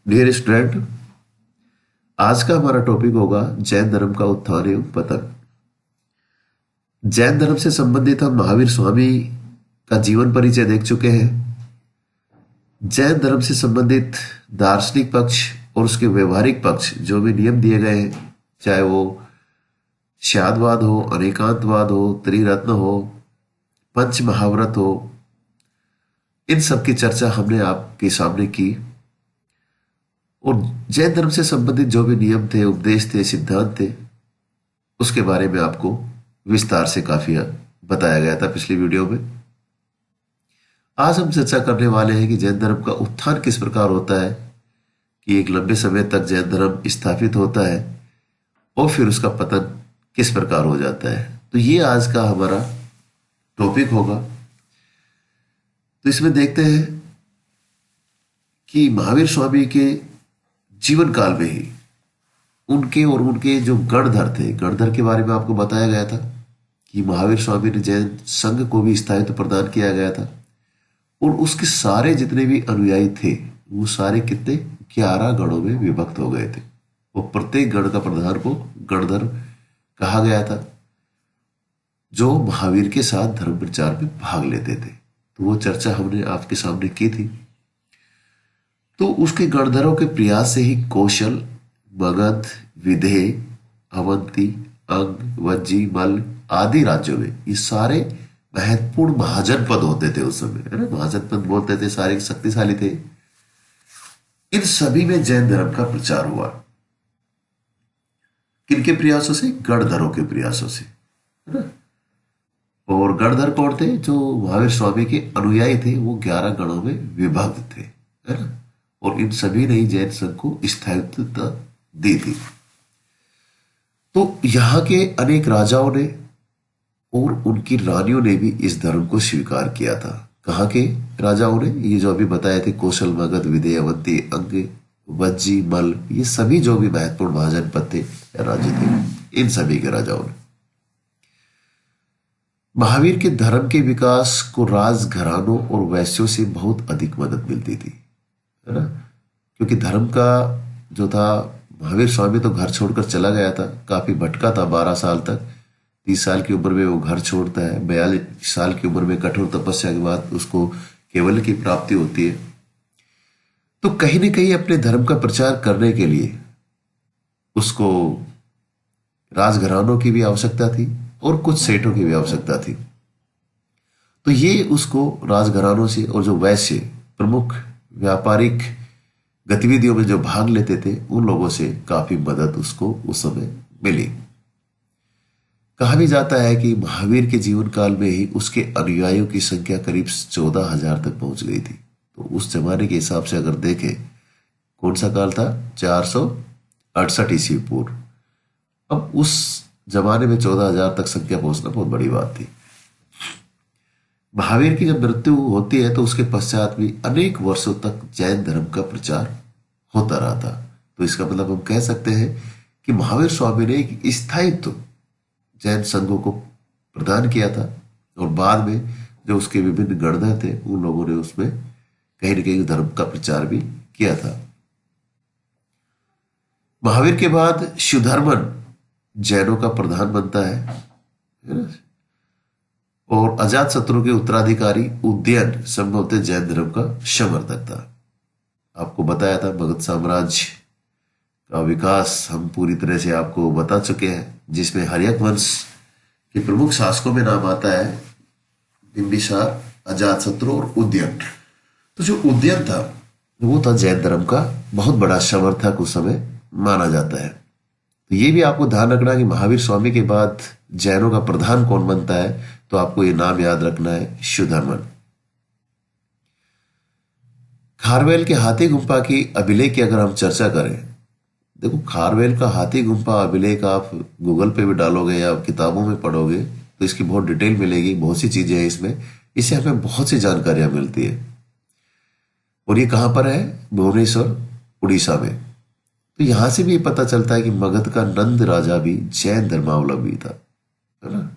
Dear student, आज का हमारा टॉपिक होगा जैन धर्म का उत्थान एवं पतन। जैन धर्म से संबंधित हम महावीर स्वामी का जीवन परिचय देख चुके हैं। जैन धर्म से संबंधित दार्शनिक पक्ष और उसके व्यवहारिक पक्ष जो भी नियम दिए गए हैं, चाहे वो श्यादवाद हो, अनेकांतवाद हो, त्रिरत्न हो, पंच महाव्रत हो, इन सब की चर्चा हमने आपके सामने की। और जैन धर्म से संबंधित जो भी नियम थे, उपदेश थे, सिद्धांत थे, उसके बारे में आपको विस्तार से काफी बताया गया था पिछली वीडियो में। आज हम चर्चा करने वाले हैं कि जैन धर्म का उत्थान किस प्रकार होता है, कि एक लंबे समय तक जैन धर्म स्थापित होता है और फिर उसका पतन किस प्रकार हो जाता है। तो ये आज का हमारा टॉपिक होगा। तो इसमें देखते हैं कि महावीर स्वामी के जीवन काल में ही उनके और उनके जो गणधर थे, गणधर के बारे में आपको बताया गया था कि महावीर स्वामी ने जैन संघ को भी स्थायित्व प्रदान किया गया था और उसके सारे जितने भी अनुयायी थे वो सारे कितने 11 गणों में विभक्त हो गए थे और प्रत्येक गण का प्रधान को गणधर कहा गया था, जो महावीर के साथ धर्म प्रचार में भाग लेते थे। तो वो चर्चा हमने आपके सामने की थी। तो उसके गणधरों के प्रयास से ही कौशल, मगध, विदेह, अवंती, अंग, वज्जी, मल आदि राज्यों में ये सारे महत्वपूर्ण महाजनपद होते थे उस समय, है ना। महाजनपद बोलते थे, सारे शक्तिशाली थे। इन सभी में जैन धर्म का प्रचार हुआ। किनके प्रयासों से? गणधरों के प्रयासों से, है ना। और गणधर कौन थे? जो महावीर स्वामी के अनुयायी थे, वो 11 गणों में विभक्त थे, है ना। और इन सभी ने ही जैन संघ को स्थायित्व दी थी। तो यहाँ के अनेक राजाओं ने और उनकी रानियों ने भी इस धर्म को स्वीकार किया था। कहाँ के राजाओं ने? ये जो अभी बताए थे, कौशल, मगध, विदेह, अवंती, अंग, वज्जी, मल, ये सभी जो भी महत्वपूर्ण महाजनपद थे, राज्य थे, इन सभी के राजाओं ने महावीर के धर्म के विकास को राजघरानों और वैश्यों से बहुत अधिक मदद मिलती थी, है ना। क्योंकि धर्म का जो था, महावीर स्वामी तो घर छोड़कर चला गया था, काफी भटका था 12 साल तक। 30 साल की उम्र में वो घर छोड़ता है, 42 साल की उम्र में कठोर तपस्या के बाद उसको केवल की प्राप्ति होती है। तो कहीं न कहीं अपने धर्म का प्रचार करने के लिए उसको राजघरानों की भी आवश्यकता थी और कुछ सेठों की भी आवश्यकता थी। तो ये उसको राजघरानों से और जो वैश्य प्रमुख व्यापारिक गतिविधियों में जो भाग लेते थे, उन लोगों से काफी मदद उसको उस समय मिली। कहा भी जाता है कि महावीर के जीवन काल में ही उसके अनुयायियों की संख्या करीब 14,000 तक पहुंच गई थी। तो उस जमाने के हिसाब से अगर देखें, कौन सा काल था? 468 ईस्वी पूर्व। अब उस जमाने में 14,000 तक संख्या पहुंचना बहुत बड़ी बात थी। महावीर की जब मृत्यु होती है तो उसके पश्चात भी अनेक वर्षों तक जैन धर्म का प्रचार होता रहा था। तो इसका मतलब हम कह सकते हैं कि महावीर स्वामी ने एक स्थायित्व जैन संघों को प्रदान किया था और बाद में जो उसके विभिन्न गणधर थे, उन लोगों ने उसमें कहीं न कहीं धर्म का प्रचार भी किया था। महावीर के बाद शिवधर्मन जैनों का प्रधान बनता है ना। और अजात शत्रु के उत्तराधिकारी उदयन संभवतः जैन धर्म का समर्थक था। आपको बताया था मगध साम्राज्य का विकास हम पूरी तरह से आपको बता चुके हैं, जिसमें हर्यक वंश के प्रमुख शासकों में नाम आता है बिंबिसार, अजातशत्रु और उदयन। तो जो उदयन था वो था जैन धर्म का बहुत बड़ा समर्थक उस समय माना जाता है। तो ये भी आपको ध्यान रखना कि महावीर स्वामी के बाद जैनों का प्रधान कौन बनता है, तो आपको ये नाम याद रखना है, शिवधर्मन। खारवेल के हाथी गुम्फा की अभिलेख की अगर हम चर्चा करें, देखो खारवेल का हाथी गुम्फा अभिलेख आप गूगल पे भी डालोगे या किताबों में पढ़ोगे तो इसकी बहुत डिटेल मिलेगी, बहुत सी चीजें हैं इसमें। इससे हमें बहुत सी जानकारियां मिलती है। और ये कहां पर है? भुवनेश्वर, उड़ीसा में। तो यहां से भी पता चलता है कि मगध का नंद राजा भी जैन धर्मावलंबी था, है ना।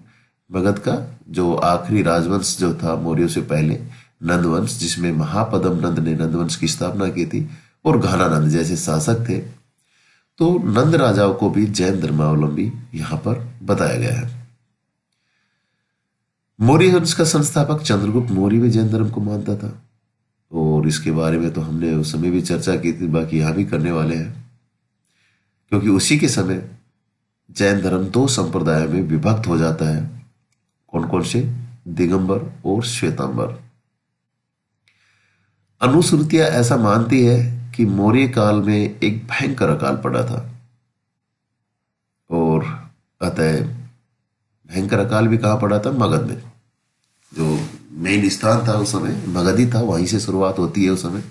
मगध का जो आखिरी राजवंश जो था मौर्यों से पहले, नंदवंश, जिसमें महापद्म नंद ने नंदवंश की स्थापना की थी, और घनानंद जैसे शासक थे। तो नंद राजाओं को भी जैन धर्मावलंबी यहां पर बताया गया है। मौर्य वंश का संस्थापक चंद्रगुप्त मौर्य भी जैन धर्म को मानता था, और इसके बारे में तो हमने उस समय भी चर्चा की थी, बाकी यहां भी करने वाले हैं, क्योंकि उसी के समय जैन धर्म दो संप्रदायों में विभक्त हो जाता है। कौन कौन से? दिगंबर और श्वेतांबर। अनुश्रुतियां ऐसा मानती है कि मौर्य काल में एक भयंकर अकाल पड़ा था, और अतः भयंकर अकाल भी कहां पड़ा था? मगध में। जो मेन स्थान था उस समय मगध ही था, वहीं से शुरुआत होती है। उस समय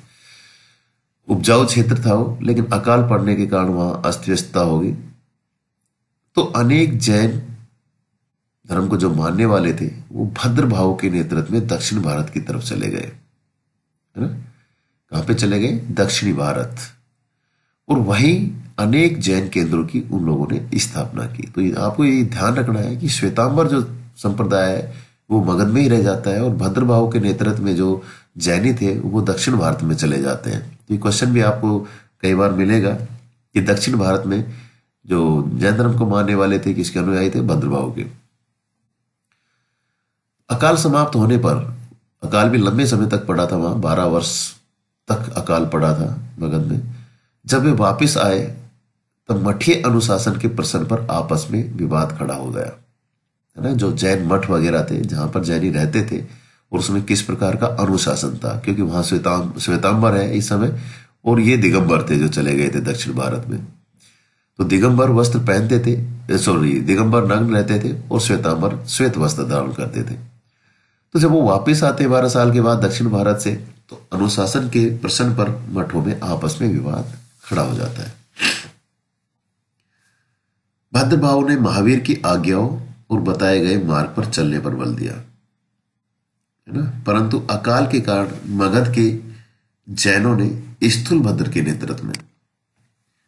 उपजाऊ क्षेत्र था वो, लेकिन अकाल पड़ने के कारण वहां अस्त व्यस्तता हो गई। तो अनेक जैन धर्म को जो मानने वाले थे वो भद्रभाव के नेतृत्व में दक्षिण भारत की तरफ चले गए, है ना। कहां पे चले गए? दक्षिणी भारत। और वहीं अनेक जैन केंद्रों की उन लोगों ने स्थापना की। तो आपको ये ध्यान रखना है कि श्वेतांबर जो संप्रदाय है वो मगध में ही रह जाता है, और भद्रभाव के नेतृत्व में जो जैनी थे वो दक्षिण भारत में चले जाते हैं। तो ये क्वेश्चन भी आपको कई बार मिलेगा कि दक्षिण भारत में जो जैन धर्म को मानने वाले थे किसके अनुयायी थे? भद्रभाव के। अकाल समाप्त होने पर, अकाल भी लंबे समय तक पड़ा था वहां, 12 वर्ष तक अकाल पड़ा था मगध में। जब वे वापस आए तब मठीय अनुशासन के प्रश्न पर आपस में विवाद खड़ा हो गया, है ना। जो जैन मठ वगैरह थे जहां पर जैनी रहते थे, और उसमें किस प्रकार का अनुशासन था, क्योंकि वहां श्वेतांबर है इस समय, और ये दिगंबर थे जो चले गए थे दक्षिण भारत में। तो दिगंबर वस्त्र पहनते थे, दिगंबर नग्न रहते थे, और श्वेतांबर श्वेत वस्त्र धारण करते थे। तो जब वो वापस आते 12 साल के बाद दक्षिण भारत से, तो अनुशासन के प्रश्न पर मठों में आपस में विवाद खड़ा हो जाता है। भद्रभाव ने महावीर की आज्ञाओं और बताए गए मार्ग पर चलने पर बल दिया, है ना। परंतु अकाल के कारण मगध के जैनों ने स्थूलभद्र के नेतृत्व में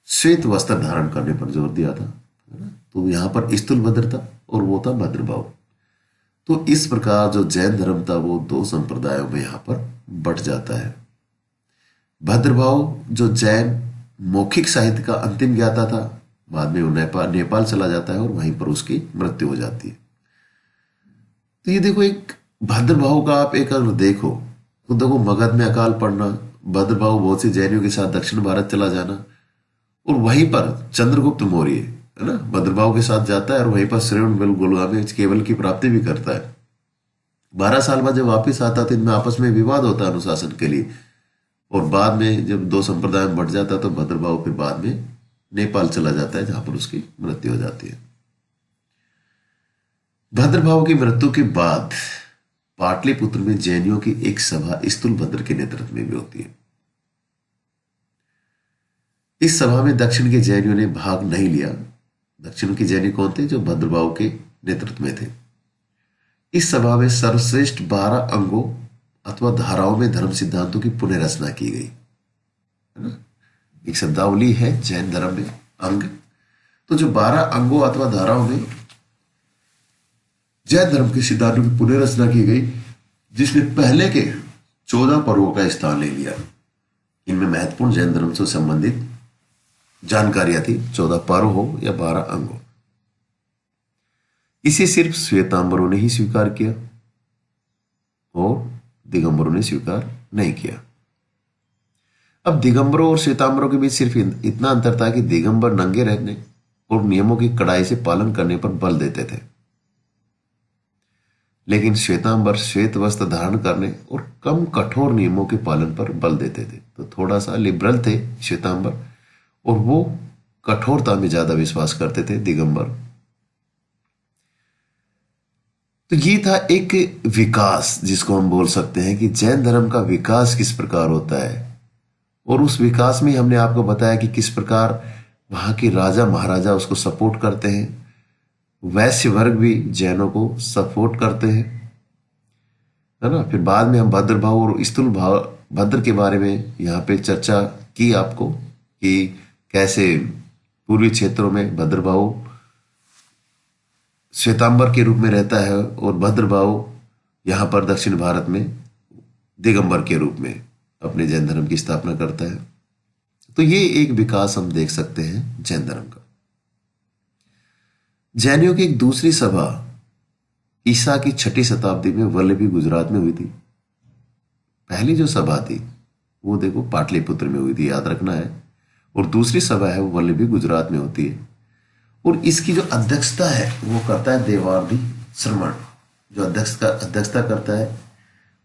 श्वेत वस्त्र धारण करने पर जोर दिया था, है ना। तो यहां पर स्थूलभद्र था और वो था भद्रभाव। तो इस प्रकार जो जैन धर्म था वो दो संप्रदायों में यहां पर बट जाता है। भद्रभाव जो जैन मौखिक साहित्य का अंतिम ज्ञाता था, बाद में वो नेपाल चला जाता है और वहीं पर उसकी मृत्यु हो जाती है। तो ये देखो, एक भद्रभाव का आप एक अगर देखो तो देखो, मगध में अकाल पड़ना, भद्रभाव बहुत से जैनियों के साथ दक्षिण भारत चला जाना, और वहीं पर चंद्रगुप्त मौर्य, है ना, भद्रभाव के साथ जाता है और वहीं पर श्रवण बेलगोला में केवल की प्राप्ति भी करता है। 12 साल बाद जब वापिस आता तो इनमें आपस में विवाद होता है अनुशासन के लिए, और बाद में जब दो संप्रदाय में बढ़ जाता तो भद्रभाव फिर बाद में नेपाल चला जाता है जहां पर उसकी मृत्यु हो जाती है। भद्रभाव की मृत्यु के बाद पाटलिपुत्र में जैनियों की एक सभा स्थूलभद्र के नेतृत्व में भी होती है। इस सभा में दक्षिण के जैनियों ने भाग नहीं लिया। दक्षिण के जैनी कौन थे? जो भद्रभाव के नेतृत्व में थे। इस सभा में सर्वश्रेष्ठ 12 अंगों अथवा धाराओं में धर्म सिद्धांतों की पुनर्रचना की गई, है ना। एक शब्दावली है जैन धर्म में अंग, तो जो 12 अंगों अथवा धाराओं में जैन धर्म के सिद्धांतों की पुनर्रचना की गई, जिसमें पहले के 14 पर्वों का स्थान ले लिया। इनमें महत्वपूर्ण जैन धर्म से संबंधित जानकारियां थी, 14 पर्व हो या 12 अंग हो। इसे सिर्फ श्वेतांबरों ने ही स्वीकार किया और दिगंबरों ने स्वीकार नहीं किया। अब दिगंबरों और श्वेतांबरों के बीच सिर्फ इतना अंतर था कि दिगंबर नंगे रहने और नियमों की कड़ाई से पालन करने पर बल देते थे, लेकिन श्वेतांबर श्वेत वस्त्र धारण करने और कम कठोर नियमों के पालन पर बल देते थे। तो थोड़ा सा लिबरल थे श्वेतांबर, और वो कठोरता में ज्यादा विश्वास करते थे दिगंबर। तो ये था एक विकास, जिसको हम बोल सकते हैं कि जैन धर्म का विकास किस प्रकार होता है। और उस विकास में हमने आपको बताया कि किस प्रकार वहां के राजा महाराजा उसको सपोर्ट करते हैं, वैश्य वर्ग भी जैनों को सपोर्ट करते हैं, है ना। फिर बाद में हम भद्रभाव और स्थूल भाव भद्र के बारे में यहाँ पे चर्चा की आपको कि कैसे पूर्वी क्षेत्रों में भद्रभाव श्वेतांबर के रूप में रहता है और भद्रभाव यहाँ पर दक्षिण भारत में दिगंबर के रूप में अपने जैन धर्म की स्थापना करता है। तो ये एक विकास हम देख सकते हैं जैन धर्म का। जैनियों की एक दूसरी सभा ईसा की 6ठी शताब्दी में वल्लभी गुजरात में हुई थी। पहली जो सभा थी वो देखो पाटलिपुत्र में हुई थी, याद रखना है। और दूसरी सभा है वो वल्लभी गुजरात में होती है। और इसकी जो अध्यक्षता है वो करता है देवार्दी श्रमण, जो अध्यक्षता करता है।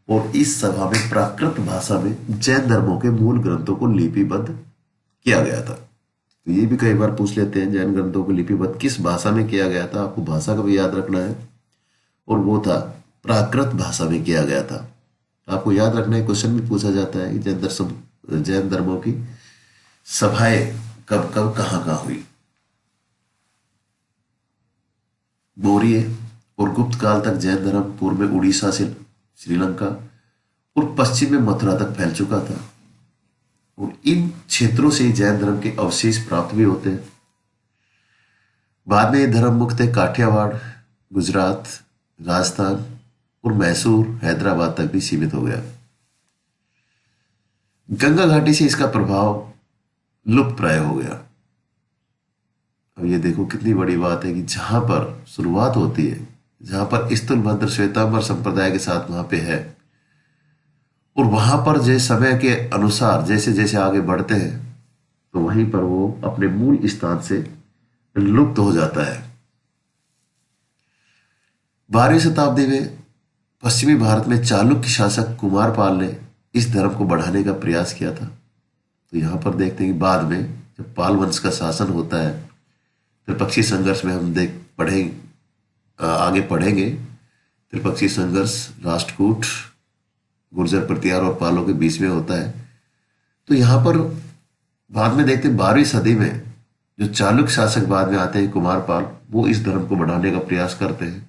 और इस सभा में प्राकृत भाषा में जैन धर्मों के मूल ग्रंथों को लिपिबद्ध किया गया था। तो ये भी कई बार पूछ लेते हैं, जैन ग्रंथों को लिपिबद्ध किस भाषा में किया गया था? आपको भाषा का भी याद रखना है। और वो था प्राकृत भाषा में किया गया था। आपको याद रखना है, क्वेश्चन भी पूछा जाता है कि जैन धर्मों की सभाएं कब कब कहाँ कहाँ हुई। मौर्य और गुप्त काल तक जैन धर्म पूर्व में उड़ीसा से श्रीलंका और पश्चिम में मथुरा तक फैल चुका था। और इन क्षेत्रों से जैन धर्म के अवशेष प्राप्त भी होते हैं। बाद में ये धर्म मुख्यतः काठियावाड़, गुजरात, राजस्थान और मैसूर, हैदराबाद तक भी सीमित हो गया। गंगा घाटी से इसका प्रभाव लुप्त प्राय हो गया। अब ये देखो कितनी बड़ी बात है कि जहां पर शुरुआत होती है, जहां पर स्थूलभद्र श्वेतांबर संप्रदाय के साथ वहां पे है, और वहां पर जैसे समय के अनुसार जैसे जैसे आगे बढ़ते हैं तो वहीं पर वो अपने मूल स्थान से लुप्त हो जाता है। 12वीं शताब्दी में पश्चिमी भारत में चालुक्य शासक कुमारपाल ने इस धर्म को बढ़ाने का प्रयास किया था। तो यहां पर देखते हैं कि बाद में जब पाल वंश का शासन होता है, त्रिपक्षीय संघर्ष में हम आगे पढ़ेंगे। त्रिपक्षीय संघर्ष राष्ट्रकूट, गुर्जर प्रतिहार और पालों के बीच में होता है। तो यहां पर बाद में देखते हैं 12वीं सदी में जो चालुक्य शासक बाद में आते हैं कुमारपाल, वो इस धर्म को बढ़ाने का प्रयास करते हैं,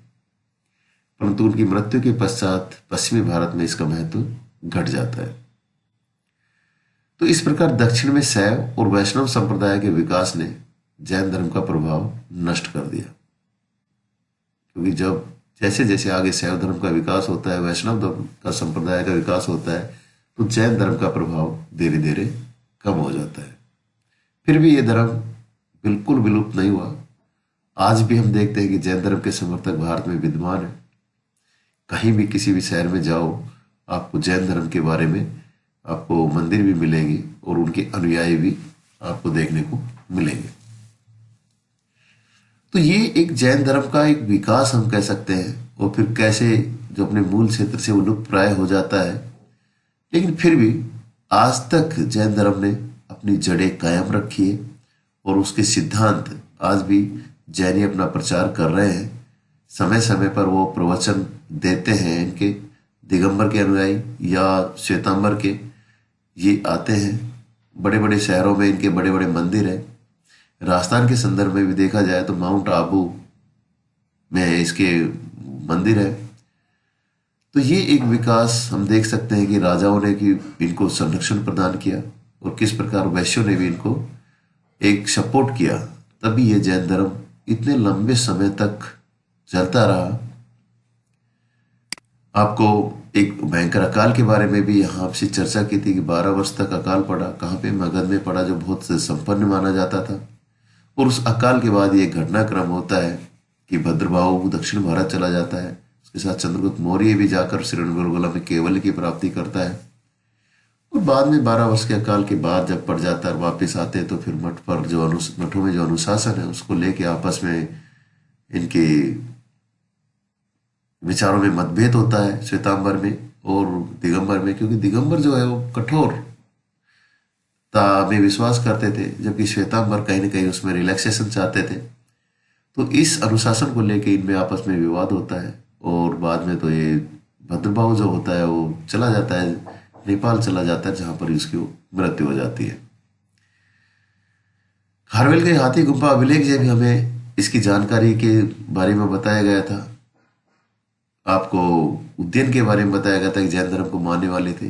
परंतु उनकी मृत्यु के पश्चात पश्चिमी भारत में इसका महत्व घट जाता है। तो इस प्रकार दक्षिण में शैव और वैष्णव संप्रदाय के विकास ने जैन धर्म का प्रभाव नष्ट कर दिया। क्योंकि जब जैसे जैसे आगे शैव धर्म का विकास होता है, वैष्णव धर्म का संप्रदाय का विकास होता है, तो जैन धर्म का प्रभाव धीरे धीरे कम हो जाता है। फिर भी ये धर्म बिल्कुल विलुप्त नहीं हुआ। आज भी हम देखते हैं कि जैन धर्म के समर्थक भारत में विद्यमान है। कहीं भी किसी भी शहर में जाओ, आपको जैन धर्म के बारे में आपको मंदिर भी मिलेंगे और उनके अनुयायी भी आपको देखने को मिलेंगे। तो ये एक जैन धर्म का एक विकास हम कह सकते हैं। और फिर कैसे जो अपने मूल क्षेत्र से वो लुप्त प्राय हो जाता है, लेकिन फिर भी आज तक जैन धर्म ने अपनी जड़ें कायम रखी है और उसके सिद्धांत आज भी जैनी अपना प्रचार कर रहे हैं। समय समय पर वो प्रवचन देते हैं। इनके दिगंबर के अनुयायी या श्वेतांबर के ये आते हैं। बड़े बड़े शहरों में इनके बड़े बड़े मंदिर हैं। राजस्थान के संदर्भ में भी देखा जाए तो माउंट आबू में इसके मंदिर है। तो ये एक विकास हम देख सकते हैं कि राजाओं ने कि इनको संरक्षण प्रदान किया और किस प्रकार वैश्यों ने भी इनको एक सपोर्ट किया, तभी ये जैन धर्म इतने लंबे समय तक चलता रहा। आपको एक भयंकर अकाल के बारे में भी यहाँ आपसे चर्चा की थी कि 12 वर्ष तक अकाल पड़ा। कहाँ पे? मगध में पड़ा, जो बहुत संपन्न माना जाता था। और उस अकाल के बाद ये घटनाक्रम होता है कि भद्रबाहु दक्षिण भारत चला जाता है। उसके साथ चंद्रगुप्त मौर्य भी जाकर श्रृंगबेरगोला में केवल की प्राप्ति करता है। और बाद में 12 वर्ष के अकाल के बाद जब पड़ जाता है और वापिस आते हैं, तो फिर मठों में जो अनुशासन है उसको लेके आपस में इनके विचारों में मतभेद होता है, श्वेतांबर में और दिगंबर में। क्योंकि दिगंबर जो है वो कठोर में विश्वास करते थे, जबकि श्वेतांबर कहीं ना कहीं उसमें रिलैक्सेशन चाहते थे। तो इस अनुशासन को लेके इनमें आपस में विवाद होता है। और बाद में तो ये भद्रबाहु जो होता है वो चला जाता है, नेपाल चला जाता है, जहां पर इसकी मृत्यु हो जाती है। खारवेल के हाथी गुफा अभिलेख में भी हमें इसकी जानकारी के बारे में बताया गया था। आपको उज्जैन के बारे में बताया गया था कि जैन धर्म को मानने वाले थे।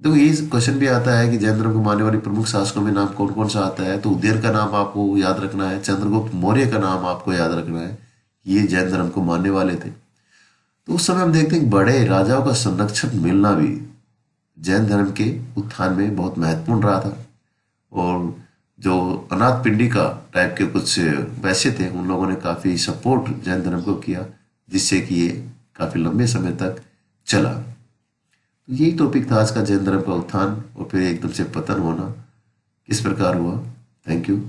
तो ये क्वेश्चन भी आता है कि जैन धर्म को मानने वाले प्रमुख शासकों में नाम कौन कौन सा आता है। तो उज्जैन का नाम आपको याद रखना है, चंद्रगुप्त मौर्य का नाम आपको याद रखना है, ये जैन धर्म को मानने वाले थे। तो उस समय हम देखते हैं कि बड़े राजाओं का संरक्षण मिलना भी जैन धर्म के उत्थान में बहुत महत्वपूर्ण रहा था। और जो अनाथ पिंडिका टाइप के कुछ वैश्य थे, उन लोगों ने काफ़ी सपोर्ट जैन धर्म को किया, जिससे कि ये काफ़ी लंबे समय तक चला। तो यही टॉपिक था आज का, जैन धर्म का उत्थान और फिर एकदम से पतन होना किस प्रकार हुआ। Thank you.